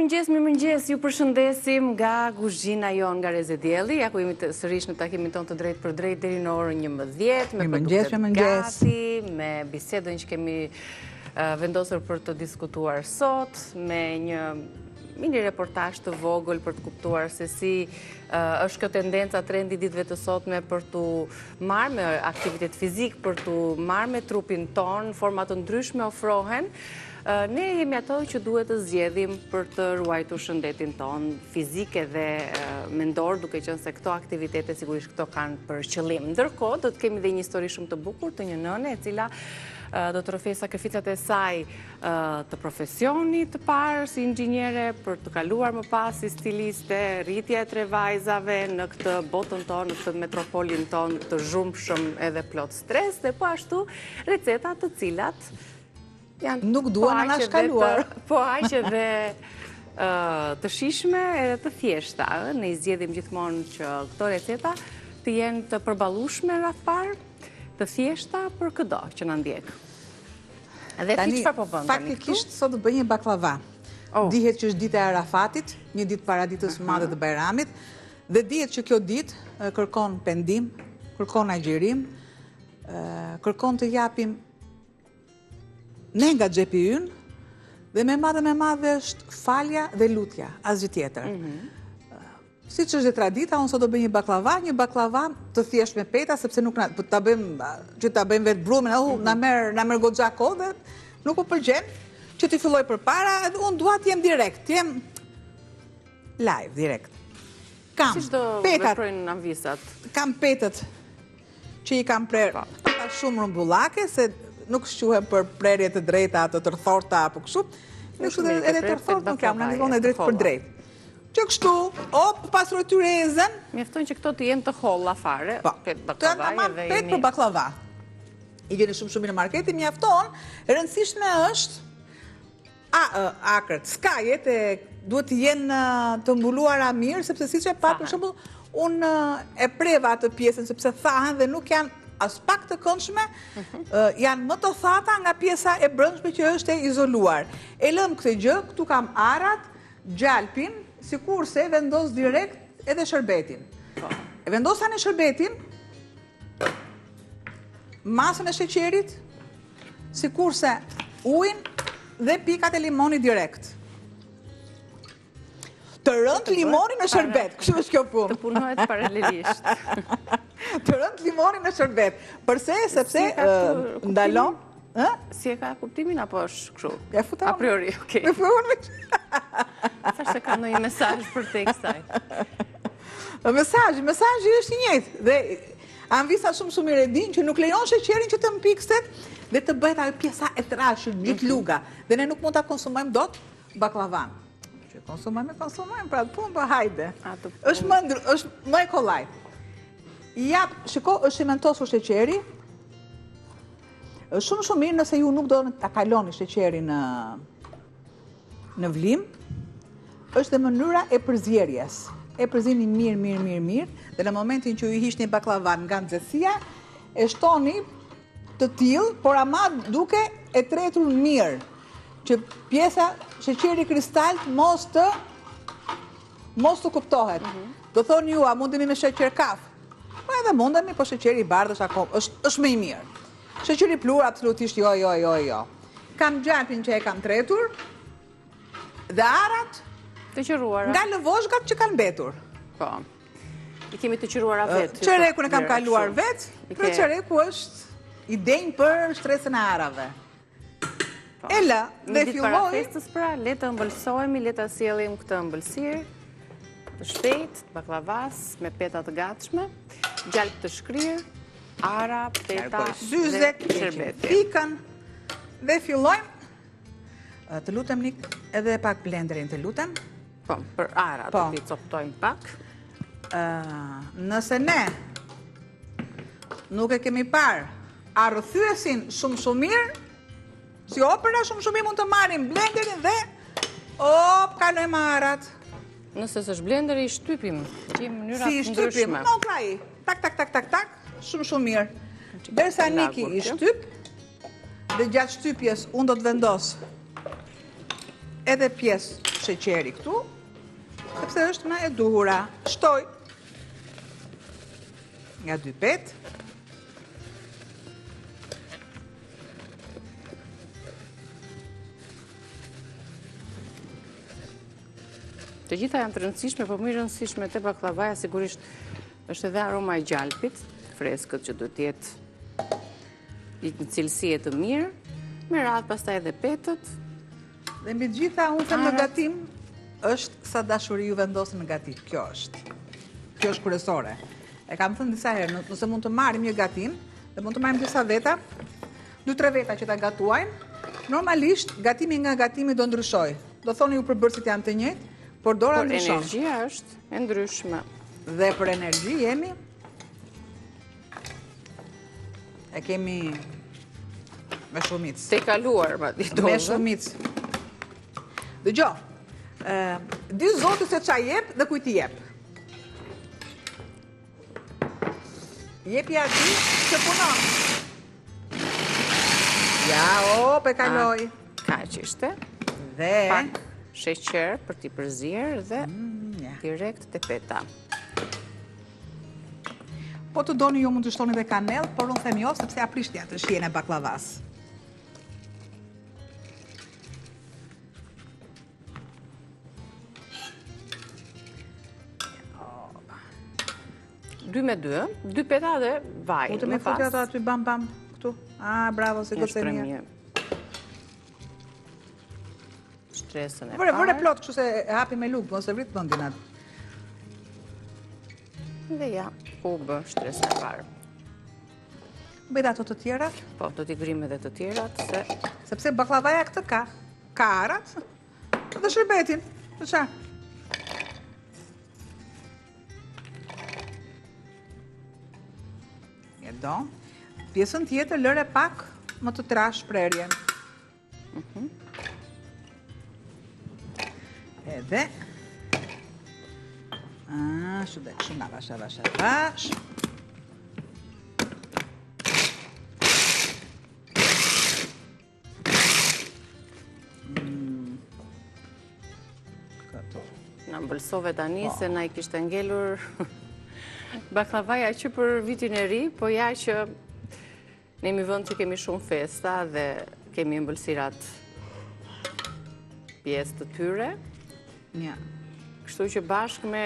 Mirëmëngjes, ju përshëndesim nga kuzhina jon nga Rezedielli, ja ku jemi sërish në takimin ton të drejt për drejt deri në orën 11, me produktet gati, me bisedën që kemi vendosur për të diskutuar sot, me një mini reportazh të vogël për të kuptuar se si është kjo tendenca, trendi ditëve të sotme për të marrë me aktivitet fizik, për të marrë me trupin ton, forma të ndryshme ofrohen. Ne jemi ato që duhet të zgjedhim për të ruajtur shëndetin ton fizik dhe mendor, duke qenë se këto aktivitete sigurisht këto kanë për qëllim. Ndërkohë, do të kemi dhe një histori shumë të bukur të një nëne e cila do të rrëfej sakrificat e saj të profesionit të parë si inxhiniere për të kaluar më pas si stiliste, rritja e 3 vajzave në këtë botën tonë, në këtë metropolin tonë të zhurmshëm edhe plot stres, dhe po ashtu receta të cilat nuk duan na shkaluar. Po aq edhe të shishme edhe të thjeshta. Ne i zgjedhim gjithmonë që këto receta të jenë të përballueshme rreth parë, të thjeshta për çdo që na ndjek. Dhe ti çfarë po bën tani? Faktikisht sot do bëj një baklava. Dihet që është dita e Arafatit, një ditë para ditës së madhe të Bajramit, dhe dihet që kjo ditë kërkon pendim, kërkon agjerim, kërkon të japim ne nga xhepi ynë, dhe me madhe është falja dhe lutja, asgjë tjetër. Siç është tradita, unë sot do bëj një baklava të thjesht me peta, sepse nuk na ta bëjmë vetë brumin, na merr goxha kohë dhe nuk po pëlqen që ti filloj përpara, edhe unë dua të jem direkt, të jem live direkt. Kam petat, kam petët që i kam prerë shumë rrumbullake, se nuk shquhem për prerje të drejta, të tërthorta, apo kështu. Edhe tërthort nuk jam, në nivon e drejt për drejt. Që kështu, pas rotyrezën... Mjafton që këto të jenë të holla fare. Po, të janë pet për baklava. I gjeni shumë në marketi, mjafton, e rëndësishme është akrët, skajet duhet të jenë të mbuluara mirë, sepse si që e pa, për shembull, unë e preva atë pjesën, sepse thahen dhe nuk janë as pak të këndshme, janë më të thata nga pjesa e brendshme që është e izoluar. E lëm këtë gjë, këtu kam arat, gjalpin, sikurse vendos direkt edhe shërbetin. E vendosa në shërbetin, masën e sheqerit, sikurse ujin dhe pikat e limonit direkt. Të rënd limoni në shërbet, kështu është kjo punë. Të punohet paralelisht. Të rënd limoni në shërbet. Përse, sepse ndalon... Si e ka kuptimin, apo është kështu? Ja futa. A priori, okej. Thash se ka ndonjë mesazh për te kësaj. Mesazhi është i njëjtë. Dhe Anvisa shumë mirë e din që nuk lejon sheqerin që të mpikset dhe të bëhet ajo pjesa e trashër, gjithë luga. Dhe ne nuk mund ta konsumojmë dot baklavan. Konsumojmë, pra të punë, për hajde. është më e kollaj. Shiko, është cimentosur sheqeri. Është shumë mirë nëse ju nuk do ta kaloni sheqerin në vlim. Është dhe mënyra e përzierjes. E përzini mirë, dhe në momentin që ju hiqni baklavan nga nxehtësia, e shtoni të tillë, por ama duke e tretur mirë, që pjesa sheqeri kristalt mos të kuptohet. Do thoni ju, a mundemi me sheqer kaf? Po edhe mundemi, po sheqeri i bardhë është më i mirë. Sheqeri plur, absolutisht jo. Kam gjalpin që e kam tretur, dhe arat të qëruara nga lëvozhgat që kanë mbetur. Po. I kemi të qëruara vetë. Qerekun e kam kaluar vetë, për qereku është i denjë për stresën e arave. E lë, dhe filloj... Para festës pra, le të ëmbëlsohemi, le të sjellim këtë ëmbëlsirë, të shpejt, baklavas, me peta të gatshme, gjalp të shkrirë, ara, peta, dhe sherbeti. Pikën, dhe fillojmë, të lutem Nik, edhe pak blenderin të lutem. Po, për ara të ti coptojmë pak. Nëse ne nuk e kemi parë arrëthyesin shumë mirë, si opera shumë mund të marrim blenderin dhe kalojmë arat. Nëse s'është blenderi, i shtypim. Si i shtypim? No, pra i. Tak, shumë mirë. Derisa Niki i shtyp, dhe gjatë shtypjes unë do të vendos edhe pjesë sheqeri këtu, sepse është më e duhura. Shtoj nga 2 pet. Të gjitha janë të rëndësishme, po më i rëndësishme te baklavaja sigurisht është edhe aroma e gjalpit, freskët që duhet jetë në cilësie të mirë, me radhë pastaj edhe petët. Dhe mbi gjitha unë them në gatim është sa dashuri ju vendosin në gatim. Kjo është kryesore. E kam thënë disa herë, nëse mund të marrim një gatim, dhe mund të marrim disa veta, 2-3 veta që ta gatuajnë, normalisht gatimi nga gatimi do ndryshoj. Do thoni ju përbërësit janë të njëjtë, por dora ndryshon. Por energjia është e ndryshme. Dhe për energji jemi e kemi me shumicë. Te kaluar, ma ditove. Me shumicë. Dëgjo, di Zoti se ç'a jep dhe kujt i jep. Jepi atij që punon. Ja, pe kaloj. Kaq ishte. Dhe pak sheqer për t'i përzier dhe direkt te peta. Po të doni ju mund të shtoni dhe kanel, por unë them jo, sepse aprishtja të shijen e baklavas. Dy me 2, 2 peta dhe vaj. Po të me futi ato aty bam këtu. Bravo, se gocë mirë. Shtresën e parë. Vëre plot kështu se e hapi me lugë, mos e vrit mendin atë. Dhe ja, u bë shtresën e parë. Bëjt ato të tjera? Po, do t'i grim edhe të tjerat, sepse baklavaja këtë ka. Ka arat dhe shërbetin. Të qarë? E do. Pjesën tjetër lëre pak më të trash prerjen. Edhe ashtu dhe kështu nga vash. Na mbëlsove tani se na I kishte ngelur baklavaja që për vitin e ri, po ja që ne jemi vend që kemi shumë festa dhe kemi ëmbëlsirat pjesë të tyre. Kështu që bashkë me,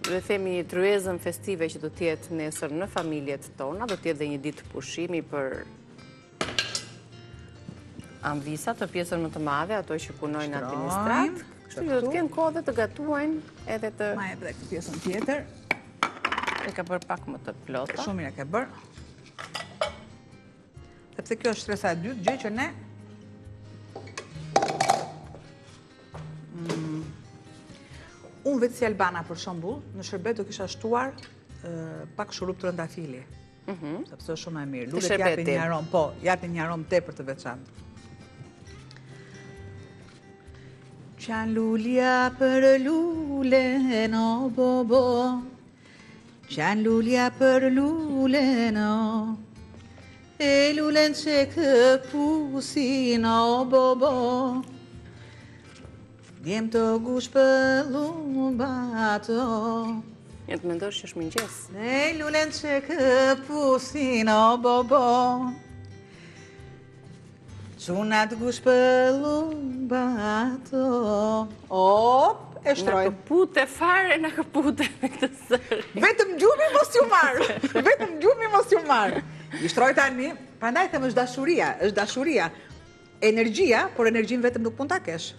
dhe themi, tryezën festive që do t'jetë nesër në familjet tona, do t'jetë dhe një ditë pushimi për anvisat, të pjesën më të madhe, ato që punojnë administrat. Kështu që do t'kenë kohë dhe të gatuajnë edhe të... Ma e dhe këtë pjesën tjetër. E ka bërë pak më të plota. Shumë mirë e ka bërë. Sepse kjo është shtresa e dytë, gjë që ne unë vetë si Albana për shembull, në shërbet do kisha shtuar pak shurup të rëndafili. Sepse është shumë e mirë. Lulet japin një aromë, po, japin një aromë tepër të veçantë. Qanë lulja për lulen, o bobo, qanë lulja për lulen, o, e lulen që këpusin, o bobo, djem të gush për lumbato. E të mendosh që është mëngjes. E lulen që këpusin, o bobo, qunat gush për lumbato. Op, e shtrojnë. Në këpute fare, në këpute me këtë sërë. Vetëm gjumi mos ju marë. Vetëm gjumi mos ju marë. I shtroj tani, prandaj them është dashuria. Energjia, por energjin vetëm nuk pun ta kesh.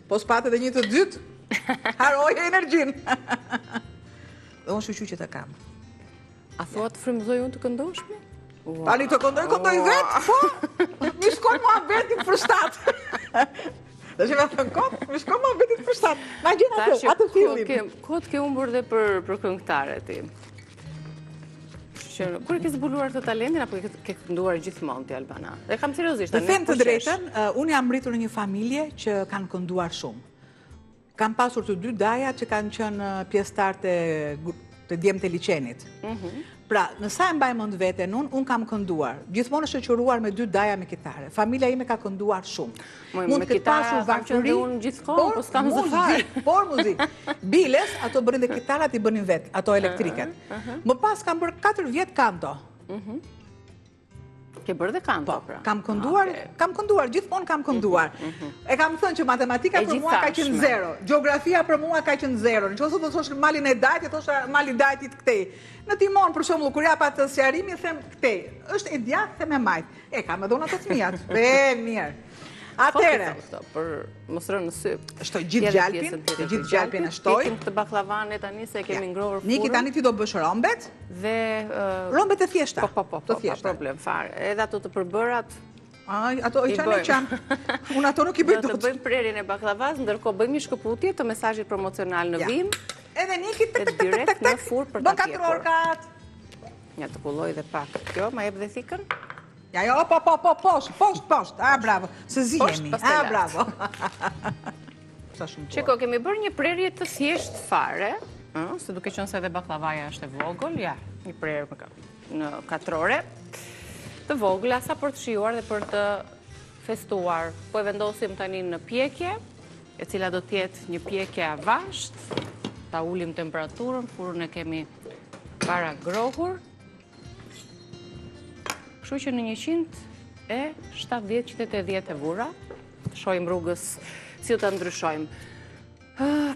Po s'pat edhe një të dytë, haroj energjin. Dhe unë shqyqy që të kam. A thua të frymëzoj unë të këndoshme? Tani të këndoj vetë, po, mi shkoj mua vetit për shtatë. Dhe që me thënë kotë, mi shkoj mua vetit për shtatë. Ma gjenë atë fillin. Kotë ke umbur dhe për këngëtare ti. Kur e ke zbuluar të talentin, apo ke kënduar gjithmonë ti, Albana? Dhe kam seriozisht, të them të drejtën, unë jam rritur në një familje që kanë kënduar shumë. Kam pasur të 2 daja që kanë qenë pjesëtar të të djemë të liqenit. Pra, nësa e mbaj mend veten, unë kam kënduar, gjithmonë është shoqëruar me 2 daja me kitare. Familja ime ka kënduar shumë. Me kitara kam qenë dhe unë gjithkohë, po s'kam zëfar. Por muzik. Biles, ato bërin dhe kitarat i bënin vetë, ato elektriket. Më pas kam bërë 4 vjet kanto. Ke bërë dhe kanto, pra? Kam kënduar, gjithmonë kam kënduar. E kam thënë që matematika për mua ka qenë 0, geografia për mua ka qenë 0. Në që ose të thosh malin e dajt, e thosh mali dajtit këtej. Në timon, për shembull, kur jap atë sqarimi, them këtej. Është e djathtë, them e majt. E kam edhe unë ato fëmijat. Mirë. Atëre, për mos rënë në sy. Shtoj gjithë gjalpin e shtoj. Ikim këtë baklavane tani se kemi ngrohur furrën. Niki tani ti do bësh rombet. Dhe rombet e thjeshta. Po, pa problem fare. Edhe ato të përbërat. Ato i qanë. Unë ato nuk i bëj dot. Do të bëjmë prerjen e baklavas, ndërkohë bëjmë një shkëputje të mesazhit promocional në vim. Edhe Niki direkt në furrë për ta bën 4 orkat. Ja të kulloj dhe pak. Kjo, ma jep dhe thikën? Ja, jo, post. Bravo. Se zihemi. Bravo. Qiko, kemi bërë një prerje të thjesht fare, se duke qënë se edhe baklavaja është e vogël, ja, një prerje në 4 ore, të vogël, asa për të shijuar dhe për të festuar. Po e vendosim tani në pjekje, e cila do tjetë një pjekje avasht, ta ulim temperaturën, furrën e kemi para grohur, kështu që në 170-180 e vura, shojmë rrugës si të ndryshojmë.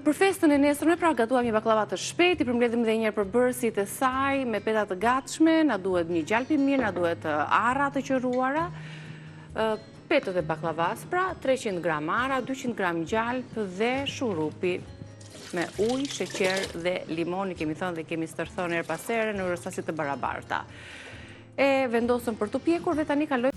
Për festën e nesërme, pra gatuam një baklava të shpejt, i përmbledhim dhe njërë përbërësit e saj, me peta të gatshme, na duhet një gjalpi mirë, na duhet arra të qëruara, petët e baklavas, pra 300 gram arra, 200 gram gjalp dhe shurupi me ujë, sheqer dhe limoni, kemi thënë dhe kemi stërthon her pas here në rësasit të barabarta. E vendosëm për të pjekur dhe tani kaloj